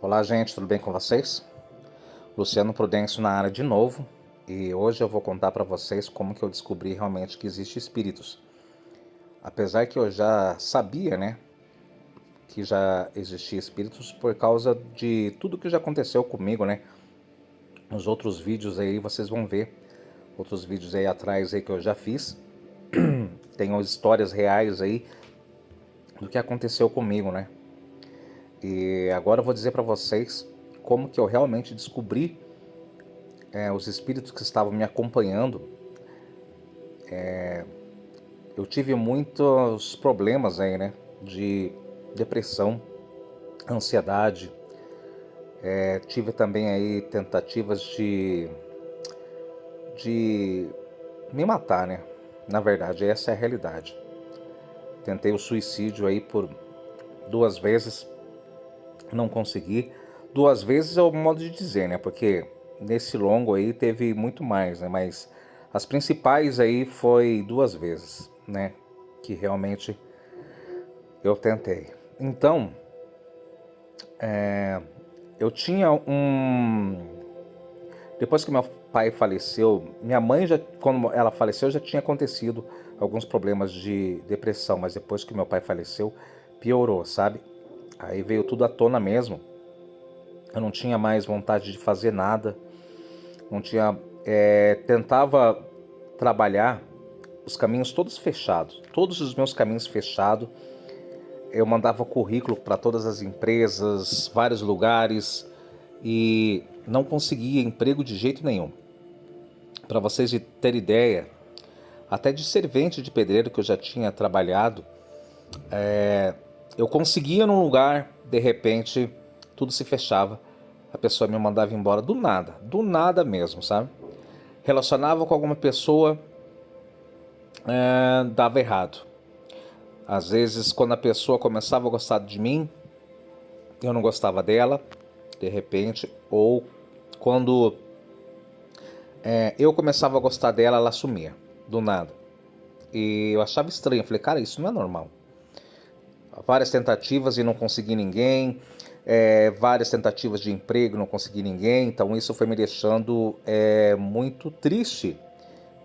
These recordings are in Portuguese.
Olá, gente, tudo bem com vocês? Luciano Prudêncio na área de novo, e hoje eu vou contar para vocês como que eu descobri realmente que existe espíritos. Apesar que eu já sabia, né, que já existia espíritos por causa de tudo que já aconteceu comigo, né? Nos outros vídeos aí vocês vão ver, outros vídeos aí atrás aí que eu já fiz, tem histórias reais aí do que aconteceu comigo, né? E agora eu vou dizer para vocês como que eu realmente descobri os espíritos que estavam me acompanhando. Eu tive muitos problemas aí, né? De depressão, ansiedade. Tive também aí tentativas de me matar, né? Na verdade, essa é a realidade. Tentei o suicídio aí por 2 vezes, não consegui. 2 vezes é o modo de dizer, né? Porque nesse longo aí teve muito mais, né? Mas as principais aí foi 2 vezes, né? Que realmente eu tentei. Então, eu tinha um. Depois que meu pai faleceu, minha mãe já, quando ela faleceu, já tinha acontecido alguns problemas de depressão, mas depois que meu pai faleceu, piorou, sabe? Aí veio tudo à tona mesmo. Eu não tinha mais vontade de fazer nada, não tinha. Tentava trabalhar os caminhos todos fechados, todos os meus caminhos fechados. Eu mandava currículo para todas as empresas, vários lugares e não conseguia emprego de jeito nenhum. Para vocês terem ideia, até de servente de pedreiro que eu já tinha trabalhado, eu conseguia num lugar, de repente tudo se fechava, a pessoa me mandava embora do nada mesmo, sabe? Relacionava com alguma pessoa, dava errado. Às vezes, quando a pessoa começava a gostar de mim, eu não gostava dela, de repente, ou quando eu começava a gostar dela, ela sumia, do nada. E eu achava estranho, eu falei, cara, isso não é normal. Várias tentativas e não consegui ninguém, várias tentativas de emprego, não consegui ninguém, então isso foi me deixando muito triste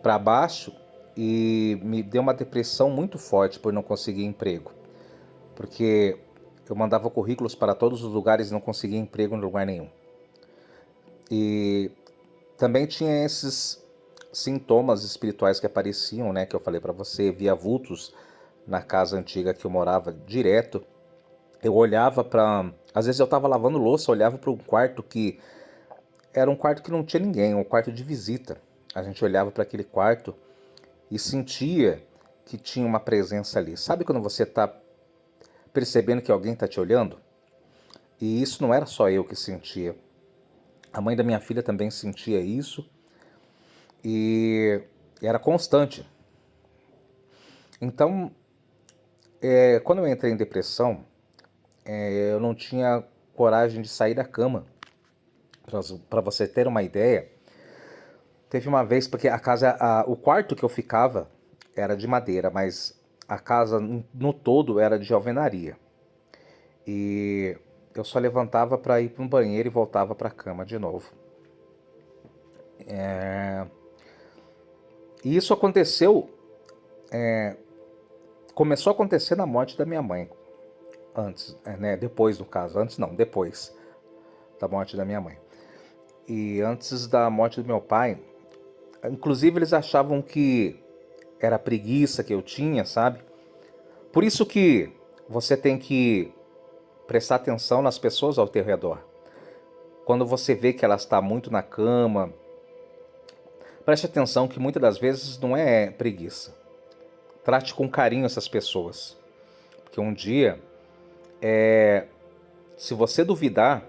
para baixo e me deu uma depressão muito forte por não conseguir emprego, porque eu mandava currículos para todos os lugares e não conseguia emprego em lugar nenhum. E também tinha esses sintomas espirituais que apareciam, né, que eu falei para você, via vultos na casa antiga que eu morava direto. Eu olhava para, às vezes eu estava lavando louça, olhava para um quarto que era um quarto que não tinha ninguém, um quarto de visita. A gente olhava para aquele quarto e sentia que tinha uma presença ali. Sabe quando você está percebendo que alguém está te olhando? E isso não era só eu que sentia. A mãe da minha filha também sentia isso e era constante. Então, quando eu entrei em depressão, eu não tinha coragem de sair da cama. Para você ter uma ideia, teve uma vez, porque o quarto que eu ficava era de madeira, mas a casa no todo era de alvenaria. E eu só levantava para ir para um banheiro e voltava para a cama de novo. E isso aconteceu, começou a acontecer na morte da minha mãe. Antes, né? Depois, no caso. Antes não, depois da morte da minha mãe. E antes da morte do meu pai, inclusive eles achavam que era preguiça que eu tinha, sabe? Por isso que você tem que prestar atenção nas pessoas ao teu redor. Quando você vê que ela está muito na cama, preste atenção que muitas das vezes não é preguiça. Trate com carinho essas pessoas. Porque um dia, se você duvidar,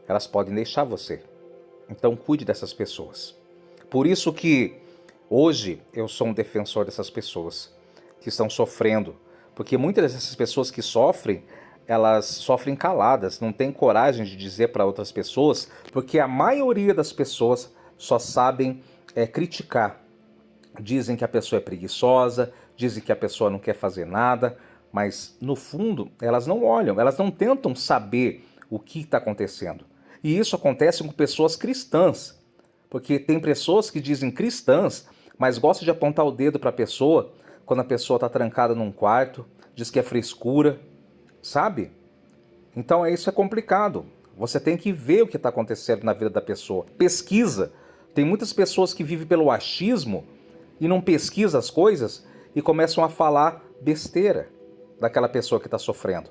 elas podem deixar você. Então cuide dessas pessoas. Por isso que hoje eu sou um defensor dessas pessoas que estão sofrendo. Porque muitas dessas pessoas que sofrem, elas sofrem caladas, não têm coragem de dizer para outras pessoas, porque a maioria das pessoas só sabem criticar. Dizem que a pessoa é preguiçosa, dizem que a pessoa não quer fazer nada, mas no fundo elas não olham, elas não tentam saber o que está acontecendo. E isso acontece com pessoas cristãs, porque tem pessoas que dizem cristãs, mas gostam de apontar o dedo para a pessoa quando a pessoa está trancada num quarto, diz que é frescura, sabe? Então isso é complicado. Você tem que ver o que está acontecendo na vida da pessoa. Pesquisa. Tem muitas pessoas que vivem pelo achismo e não pesquisam as coisas e começam a falar besteira daquela pessoa que está sofrendo.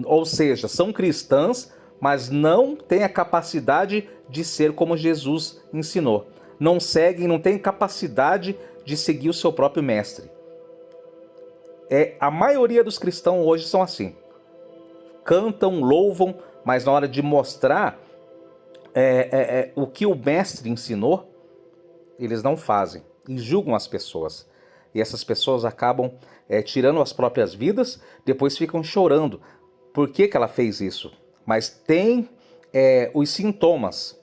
Ou seja, são cristãs, mas não têm a capacidade de ser como Jesus ensinou. Não seguem, não têm capacidade de seguir o seu próprio mestre. A maioria dos cristãos hoje são assim. Cantam, louvam, mas na hora de mostrar o que o mestre ensinou, eles não fazem e julgam as pessoas. E essas pessoas acabam tirando as próprias vidas, depois ficam chorando. Por que ela fez isso? Mas tem os sintomas.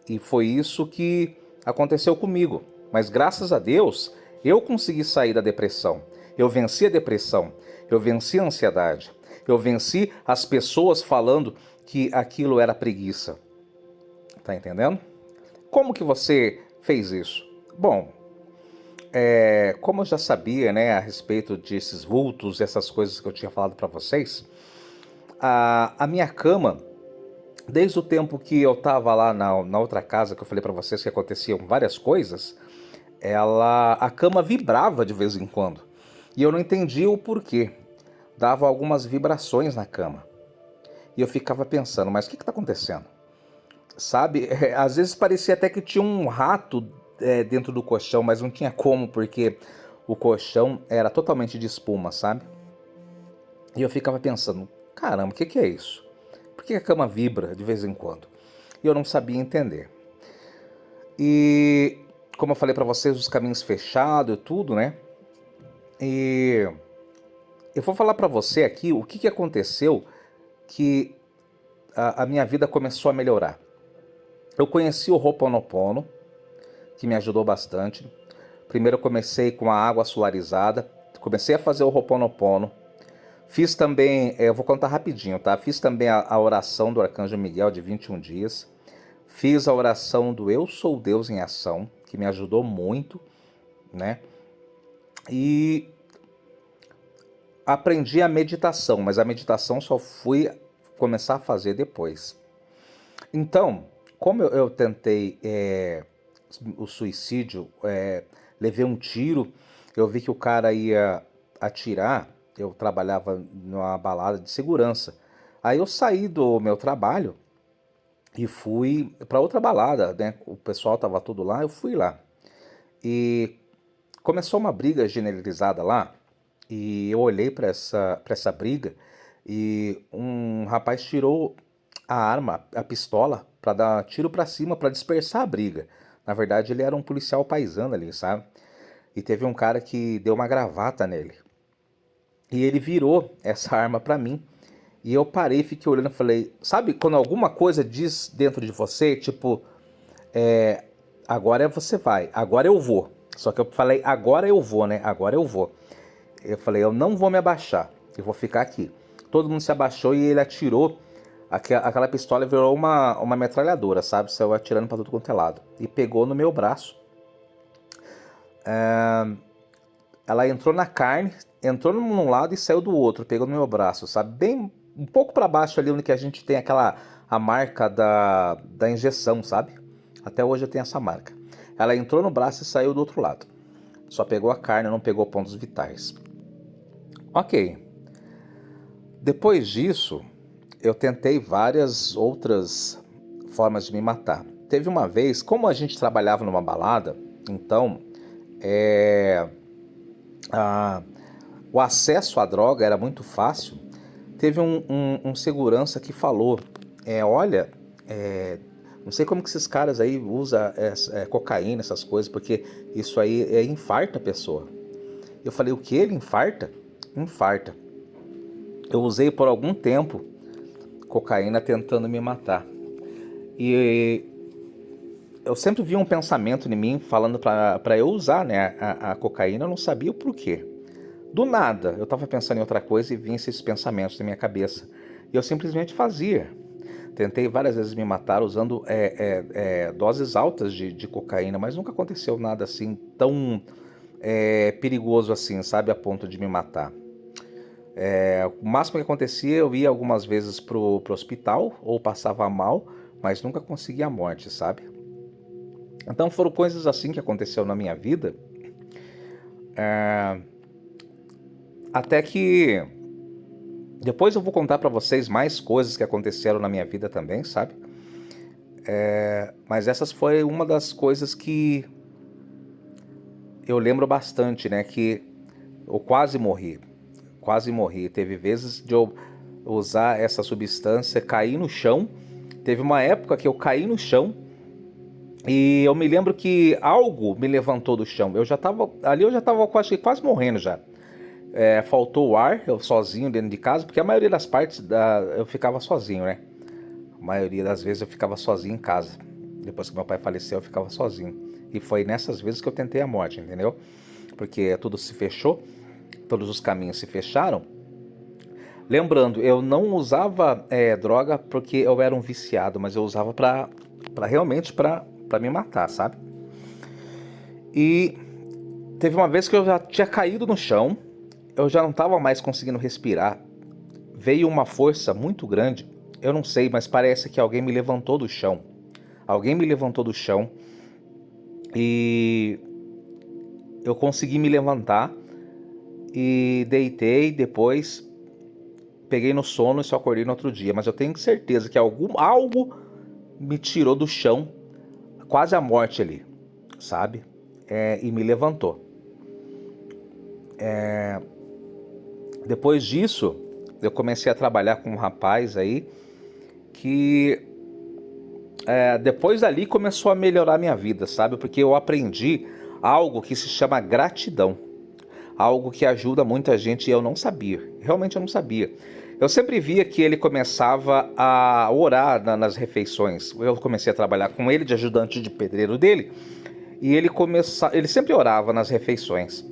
E foi isso que aconteceu comigo. Mas graças a Deus, eu consegui sair da depressão. Eu venci a depressão. Eu venci a ansiedade. Eu venci as pessoas falando que aquilo era preguiça. Tá entendendo? Como que você fez isso? Bom, como eu já sabia, né, a respeito desses vultos, essas coisas que eu tinha falado para vocês, a minha cama, desde o tempo que eu tava lá na outra casa que eu falei para vocês que aconteciam várias coisas, a cama vibrava de vez em quando. E eu não entendia o porquê. Dava algumas vibrações na cama. E eu ficava pensando, mas o que está acontecendo? Sabe, às vezes parecia até que tinha um rato dentro do colchão, mas não tinha como, porque o colchão era totalmente de espuma, sabe? E eu ficava pensando, caramba, o que é isso? Por que a cama vibra de vez em quando? E eu não sabia entender. E como eu falei para vocês, os caminhos fechados e tudo, né? E eu vou falar para você aqui o que aconteceu que a minha vida começou a melhorar. Eu conheci o Ho'oponopono, que me ajudou bastante. Primeiro eu comecei com a água solarizada, comecei a fazer o Ho'oponopono. Fiz também, eu vou contar rapidinho, tá? Fiz também a oração do Arcanjo Miguel de 21 dias. Fiz a oração do Eu Sou Deus em Ação, que me ajudou muito, né? E aprendi a meditação, mas a meditação só fui começar a fazer depois. Então, como eu tentei o suicídio, levei um tiro, eu vi que o cara ia atirar, eu trabalhava numa balada de segurança. Aí eu saí do meu trabalho e fui para outra balada, né? O pessoal tava tudo lá, eu fui lá. E começou uma briga generalizada lá, e eu olhei para essa briga e um rapaz tirou a arma, a pistola, para dar tiro para cima, para dispersar a briga. Na verdade, ele era um policial paisano ali, sabe? E teve um cara que deu uma gravata nele. E ele virou essa arma para mim. E eu parei, fiquei olhando e falei, sabe quando alguma coisa diz dentro de você, tipo, agora você vai, agora eu vou. Só que eu falei, agora eu vou, né? Agora eu vou. Eu falei, eu não vou me abaixar, eu vou ficar aqui. Todo mundo se abaixou e ele atirou, aquela pistola virou uma metralhadora, sabe? Saiu atirando para tudo quanto é lado. E pegou no meu braço. Ela entrou na carne, entrou num lado e saiu do outro, pegou no meu braço, sabe? Bem, um pouco para baixo ali, onde que a gente tem a marca da injeção, sabe? Até hoje eu tenho essa marca. Ela entrou no braço e saiu do outro lado. Só pegou a carne, não pegou pontos vitais. Ok. Depois disso, eu tentei várias outras formas de me matar. Teve uma vez, como a gente trabalhava numa balada, então o acesso à droga era muito fácil. Teve um segurança que falou, olha, não sei como que esses caras aí usam cocaína, essas coisas, porque isso aí infarta a pessoa. Eu falei, o que? Ele infarta? Infarta. Eu usei por algum tempo cocaína tentando me matar. E eu sempre vi um pensamento em mim falando para eu usar, né, a cocaína, eu não sabia o porquê. Do nada, eu estava pensando em outra coisa e vinha esses pensamentos na minha cabeça. E eu simplesmente fazia. tentei várias vezes me matar usando doses altas de cocaína, mas nunca aconteceu nada assim tão perigoso assim, sabe, a ponto de me matar. O máximo que acontecia, eu ia algumas vezes pro hospital ou passava mal, mas nunca conseguia a morte, sabe? Então foram coisas assim que aconteceu na minha vida, até que depois eu vou contar pra vocês mais coisas que aconteceram na minha vida também, sabe? Mas essas foi uma das coisas que eu lembro bastante, né? Que eu quase morri. Quase morri. Teve vezes de eu usar essa substância, cair no chão. Teve uma época que eu caí no chão e eu me lembro que algo me levantou do chão. Eu já tava quase morrendo já. Faltou o ar, eu sozinho dentro de casa, porque a maioria das partes eu ficava sozinho, né? A maioria das vezes eu ficava sozinho em casa. Depois que meu pai faleceu, eu ficava sozinho. E foi nessas vezes que eu tentei a morte, entendeu? Porque tudo se fechou, todos os caminhos se fecharam. Lembrando, eu não usava droga porque eu era um viciado, mas eu usava realmente pra me matar, sabe? E teve uma vez que eu já tinha caído no chão, eu já não estava mais conseguindo respirar. Veio uma força muito grande, eu não sei, mas parece que alguém me levantou do chão. Alguém me levantou do chão e eu consegui me levantar e deitei, depois peguei no sono e só acordei no outro dia. Mas eu tenho certeza que algo me tirou do chão, quase a morte ali, sabe? E me levantou. Depois disso, eu comecei a trabalhar com um rapaz aí que depois dali começou a melhorar a minha vida, sabe? Porque eu aprendi algo que se chama gratidão. Algo que ajuda muita gente e eu não sabia. Realmente eu não sabia. Eu sempre via que ele começava a orar nas refeições. Eu comecei a trabalhar com ele de ajudante de pedreiro dele. E ele sempre orava nas refeições.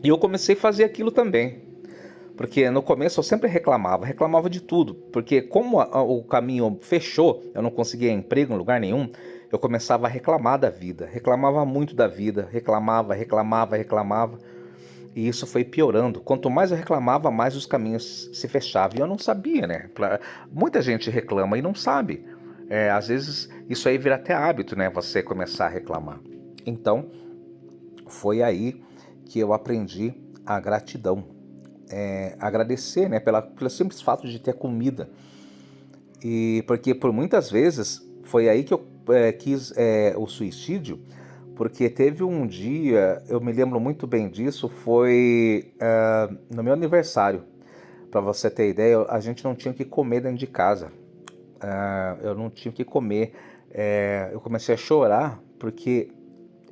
E eu comecei a fazer aquilo também. Porque no começo eu sempre reclamava de tudo. Porque como o caminho fechou, eu não conseguia emprego em lugar nenhum, eu começava a reclamar da vida. Reclamava muito da vida, reclamava. E isso foi piorando. Quanto mais eu reclamava, mais os caminhos se fechavam. E eu não sabia, né? Muita gente reclama e não sabe. Às vezes isso aí vira até hábito, né? Você começar a reclamar. Então, foi aí que eu aprendi a gratidão. Agradecer, né? Pelo simples fato de ter comida. E porque por muitas vezes foi aí que eu quis o suicídio. Porque teve um dia, eu me lembro muito bem disso, foi no meu aniversário. Para você ter ideia, a gente não tinha o que comer dentro de casa. Eu não tinha o que comer. Eu comecei a chorar porque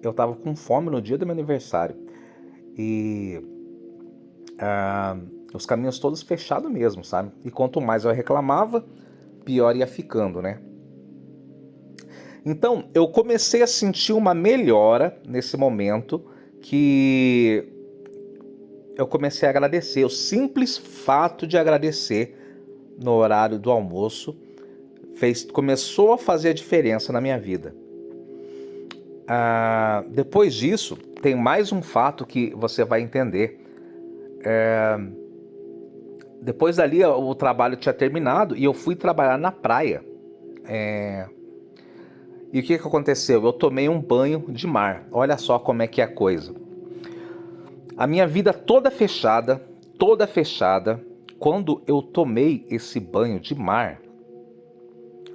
eu estava com fome no dia do meu aniversário. E os caminhos todos fechados mesmo, sabe? E quanto mais eu reclamava, pior ia ficando, né? Então, eu comecei a sentir uma melhora nesse momento que eu comecei a agradecer. O simples fato de agradecer no horário do almoço começou a fazer a diferença na minha vida. Depois disso, tem mais um fato que você vai entender. Depois dali, o trabalho tinha terminado e eu fui trabalhar na praia. E o que aconteceu? Eu tomei um banho de mar. Olha só como é que é a coisa. A minha vida toda fechada. Quando eu tomei esse banho de mar,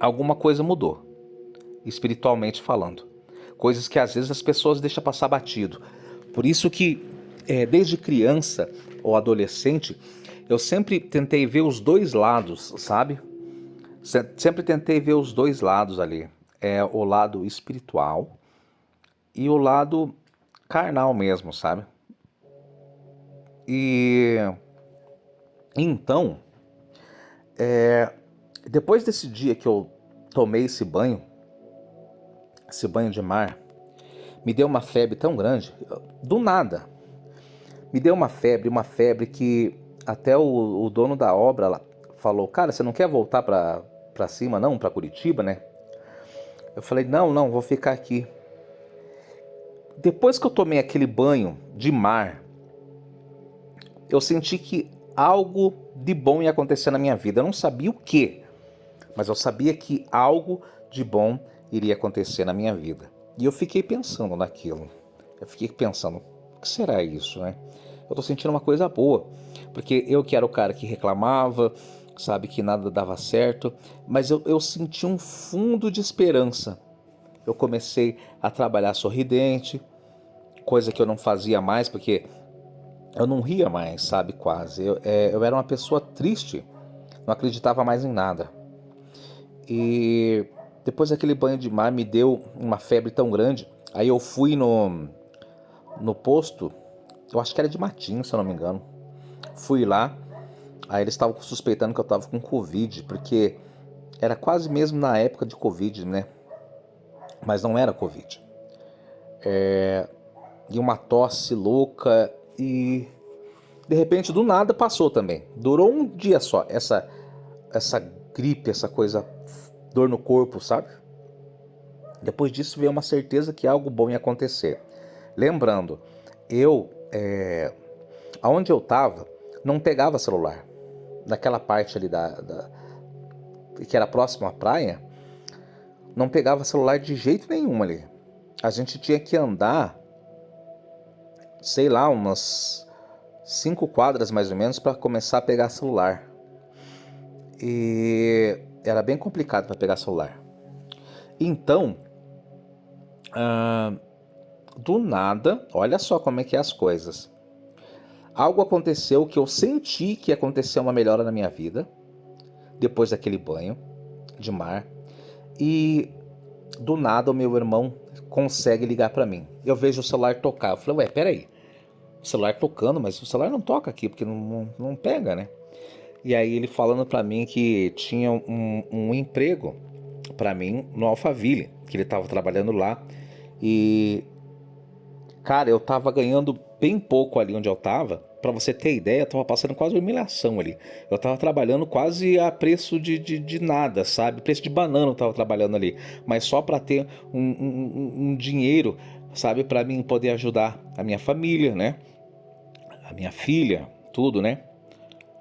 alguma coisa mudou, espiritualmente falando. Coisas que às vezes as pessoas deixam passar batido. Por isso que, desde criança ou adolescente, eu sempre tentei ver os dois lados, sabe? Sempre tentei ver os dois lados ali. O lado espiritual e o lado carnal mesmo, sabe? E então, depois desse dia que eu tomei esse banho de mar, me deu uma febre tão grande, do nada. Me deu uma febre que até o dono da obra lá falou: cara, você não quer voltar pra cima, não, pra Curitiba, né? Eu falei, não, vou ficar aqui. Depois que eu tomei aquele banho de mar, eu senti que algo de bom ia acontecer na minha vida. Eu não sabia o quê, mas eu sabia que algo de bom iria acontecer na minha vida. E eu fiquei pensando naquilo. Eu fiquei pensando, o que será isso, né? Eu tô sentindo uma coisa boa, porque eu que era o cara que reclamava, sabe, que nada dava certo, mas eu senti um fundo de esperança. Eu comecei a trabalhar sorridente, coisa que eu não fazia mais, porque eu não ria mais, sabe, quase. Eu era uma pessoa triste, não acreditava mais em nada. E depois daquele banho de mar me deu uma febre tão grande. Aí eu fui no posto, eu acho que era de Matinho, se eu não me engano. Fui lá, aí eles estavam suspeitando que eu tava com Covid, porque era quase mesmo na época de Covid, né? Mas não era Covid. E uma tosse louca e de repente do nada passou também. Durou um dia só, essa gripe, essa coisa, dor no corpo, sabe? Depois disso veio uma certeza que algo bom ia acontecer. Lembrando, aonde eu tava, não pegava celular. Naquela parte ali que era próximo à praia, não pegava celular de jeito nenhum ali. A gente tinha que andar, sei lá, umas 5 quadras mais ou menos para começar a pegar celular. E era bem complicado para pegar celular. Então, do nada, olha só como é que é as coisas. Algo aconteceu que eu senti que ia acontecer uma melhora na minha vida, depois daquele banho de mar. E do nada o meu irmão consegue ligar para mim. Eu vejo o celular tocar. Eu falei, ué, peraí. O celular tocando, mas o celular não toca aqui, porque não pega, né? E aí ele falando para mim que tinha um emprego para mim no Alphaville, que ele tava trabalhando lá. E cara, eu tava ganhando bem pouco ali onde eu tava. Pra você ter ideia, eu tava passando quase uma humilhação ali. Eu tava trabalhando quase a preço de nada, sabe? Preço de banana eu tava trabalhando ali. Mas só pra ter um dinheiro, sabe? Pra mim poder ajudar a minha família, né? A minha filha, tudo, né?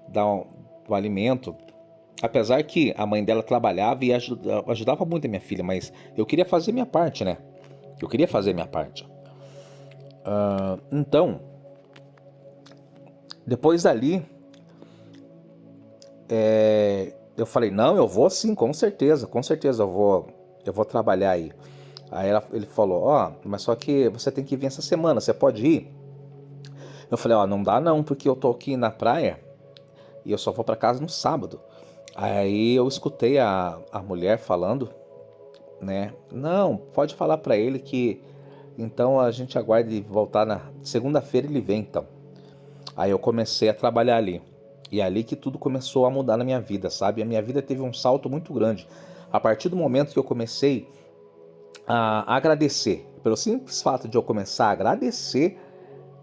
Dar o alimento. Apesar que a mãe dela trabalhava e ajudava muito a minha filha, mas eu queria fazer minha parte, né? Eu queria fazer minha parte. Então, depois dali, eu falei, não, eu vou sim, com certeza eu vou trabalhar aí. Aí ele falou, mas só que você tem que vir essa semana, você pode ir? Eu falei, não dá não, porque eu tô aqui na praia e eu só vou pra casa no sábado. Aí eu escutei a mulher falando, né, não, pode falar pra ele que então a gente aguarda ele voltar na segunda-feira, ele vem então. Aí eu comecei a trabalhar ali. E é ali que tudo começou a mudar na minha vida, sabe? A minha vida teve um salto muito grande. A partir do momento que eu comecei a agradecer, pelo simples fato de eu começar a agradecer,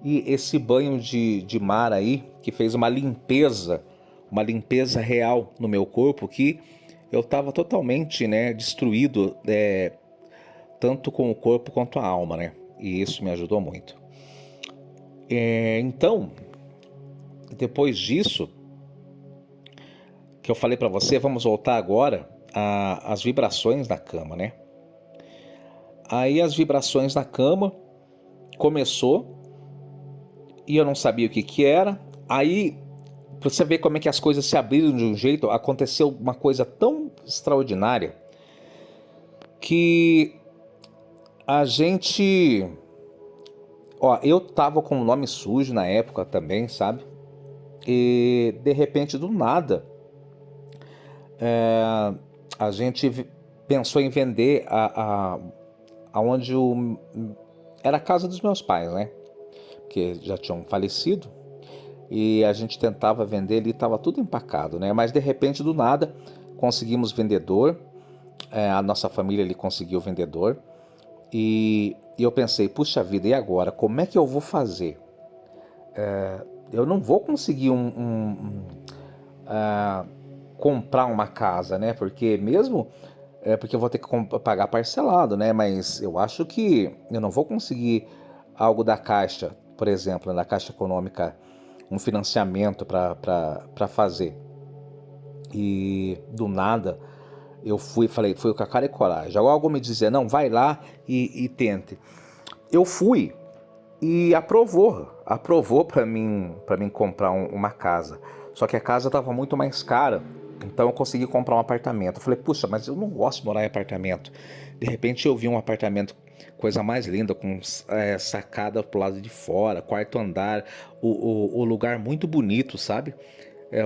e esse banho de mar aí, que fez uma limpeza real no meu corpo, que eu estava totalmente, né, destruído, tanto com o corpo quanto a alma, né? E isso me ajudou muito. Então, depois disso, que eu falei pra você, vamos voltar agora às vibrações da cama, né? Aí as vibrações na cama começou e eu não sabia o que que era. Aí, pra você ver como é que as coisas se abriram de um jeito, aconteceu uma coisa tão extraordinária que a gente... eu tava com o nome sujo na época também, sabe? E de repente, do nada, a gente pensou em vender aonde era a casa dos meus pais, né? Que já tinham falecido. E a gente tentava vender ali, estava tudo empacado, né? Mas de repente, do nada, conseguimos vendedor. A nossa família ali conseguiu vendedor. E eu pensei, puxa vida, e agora? Como é que eu vou fazer? Eu não vou conseguir comprar uma casa, né? Porque mesmo porque eu vou ter que pagar parcelado, né? Mas eu acho que eu não vou conseguir algo da Caixa, por exemplo, da Caixa Econômica, um financiamento para fazer. E do nada eu fui com a cara e coragem. Algo me dizia, não, vai lá e tente. Eu fui e aprovou para mim comprar uma casa. Só que a casa estava muito mais cara, então eu consegui comprar um apartamento. Eu falei, puxa, mas eu não gosto de morar em apartamento. De repente eu vi um apartamento, coisa mais linda, com sacada pro lado de fora, quarto andar, o lugar muito bonito, sabe?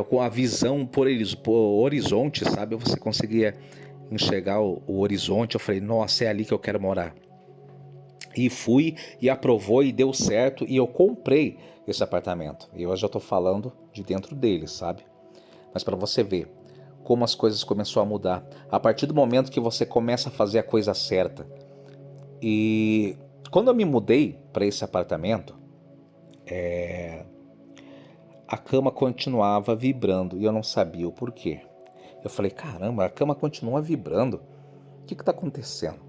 Com a visão por horizonte, sabe? Você conseguia enxergar o horizonte. Eu falei, nossa, é ali que eu quero morar. E fui e aprovou e deu certo e eu comprei esse apartamento. E eu já estou falando de dentro dele, sabe? Mas para você ver como as coisas começaram a mudar. A partir do momento que você começa a fazer a coisa certa. E quando eu me mudei para esse apartamento, a cama continuava vibrando e eu não sabia o porquê. Eu falei, caramba, a cama continua vibrando. O que está acontecendo?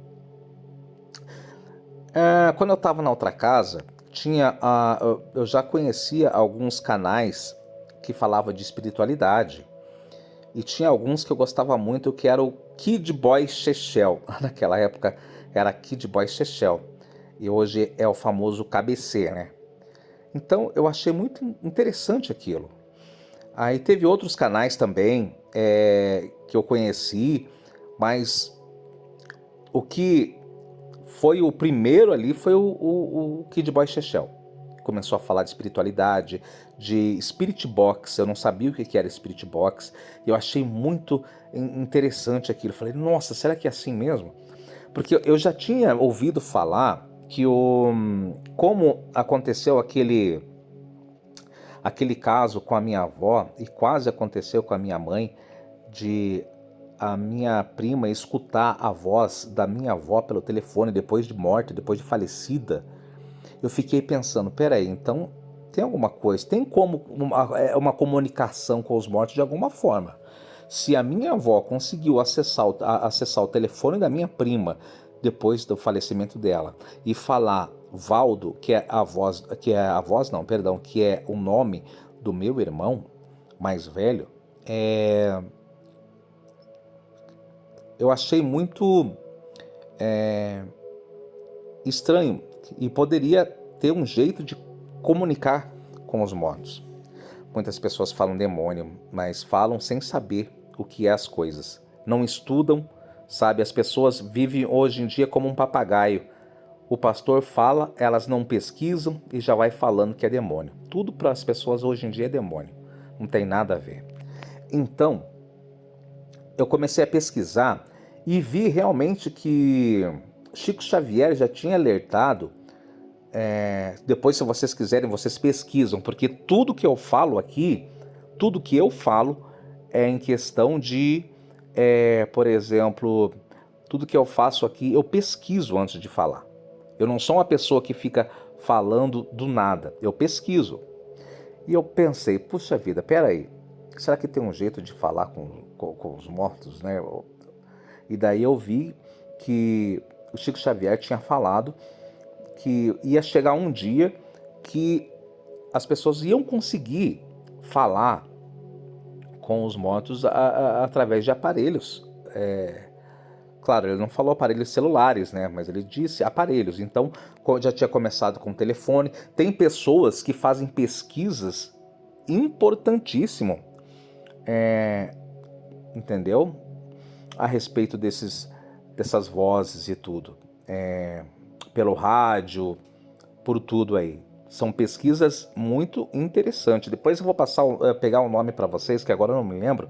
Quando eu estava na outra casa, eu já conhecia alguns canais que falavam de espiritualidade. E tinha alguns que eu gostava muito, que era o Kid Boy Chechel. Naquela época era Kid Boy Chechel. E hoje é o famoso KBC, né? Então eu achei muito interessante aquilo. Aí teve outros canais também que eu conheci, mas o que foi o primeiro ali foi o Kid Boy Chechel. Começou a falar de espiritualidade, de Spirit Box. Eu não sabia o que era Spirit Box. E eu achei muito interessante aquilo. Eu falei, nossa, será que é assim mesmo? Porque eu já tinha ouvido falar que como aconteceu aquele caso com a minha avó, e quase aconteceu com a minha mãe, de a minha prima escutar a voz da minha avó pelo telefone depois de morta, depois de falecida. Eu fiquei pensando, peraí, então tem alguma coisa, tem como uma comunicação com os mortos de alguma forma. Se a minha avó conseguiu acessar o telefone da minha prima depois do falecimento dela e falar Valdo, que é o nome do meu irmão mais velho, eu achei muito estranho e poderia ter um jeito de comunicar com os mortos. Muitas pessoas falam demônio, mas falam sem saber o que é as coisas. Não estudam, sabe? As pessoas vivem hoje em dia como um papagaio. O pastor fala, elas não pesquisam e já vai falando que é demônio. Tudo para as pessoas hoje em dia é demônio. Não tem nada a ver. Então, eu comecei a pesquisar e vi realmente que Chico Xavier já tinha alertado. Depois, se vocês quiserem, vocês pesquisam, porque tudo que eu falo aqui, tudo que eu falo é em questão de, por exemplo, tudo que eu faço aqui, eu pesquiso antes de falar. Eu não sou uma pessoa que fica falando do nada, eu pesquiso. E eu pensei, puxa vida, peraí, será que tem um jeito de falar com os mortos, né? E daí eu vi que o Chico Xavier tinha falado que ia chegar um dia que as pessoas iam conseguir falar com os mortos através de aparelhos. Claro, ele não falou aparelhos celulares, né? Mas ele disse aparelhos. Então, já tinha começado com o telefone. Tem pessoas que fazem pesquisas importantíssimas, entendeu? A respeito dessas vozes e tudo. Pelo rádio, por tudo aí. São pesquisas muito interessantes. Depois eu vou pegar o nome para vocês, que agora eu não me lembro.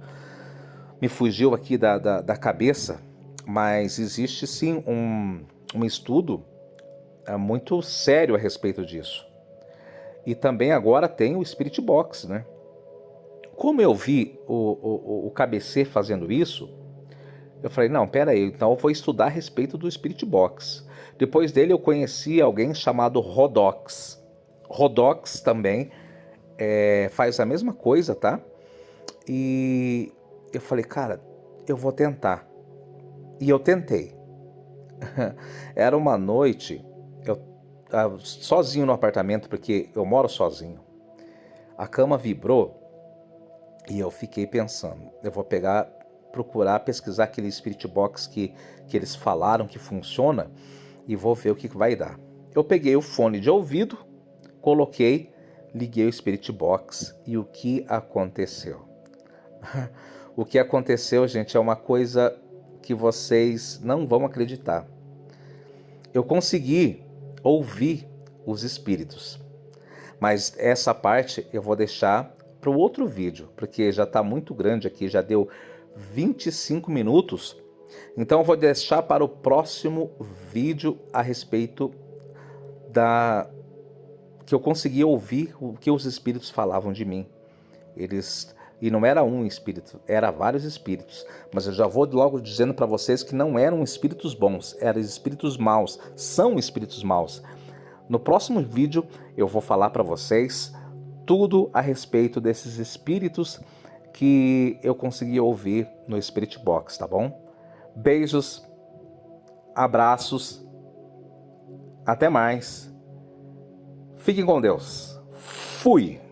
Me fugiu aqui da cabeça. Mas existe sim um estudo muito sério a respeito disso. E também agora tem o Spirit Box, né? Como eu vi o KBC fazendo isso, eu falei, não, pera aí, então eu vou estudar a respeito do Spirit Box. Depois dele eu conheci alguém chamado Rodox. Rodox também faz a mesma coisa, tá? E eu falei, cara, eu vou tentar. E eu tentei. Era uma noite, eu sozinho no apartamento, porque eu moro sozinho. A cama vibrou e eu fiquei pensando, eu vou procurar pesquisar aquele Spirit Box que eles falaram que funciona e vou ver o que vai dar. Eu peguei o fone de ouvido, coloquei, liguei o Spirit Box e o que aconteceu? O que aconteceu, gente, é uma coisa que vocês não vão acreditar. Eu consegui ouvir os espíritos, mas essa parte eu vou deixar para o outro vídeo, porque já está muito grande aqui, já deu 25 minutos. Então eu vou deixar para o próximo vídeo a respeito da que eu consegui ouvir o que os espíritos falavam de mim. E não era um espírito, era vários espíritos, mas eu já vou logo dizendo para vocês que não eram espíritos bons, eram espíritos maus, são espíritos maus. No próximo vídeo eu vou falar para vocês tudo a respeito desses espíritos que eu consegui ouvir no Spirit Box, tá bom? Beijos, abraços, até mais. Fiquem com Deus. Fui!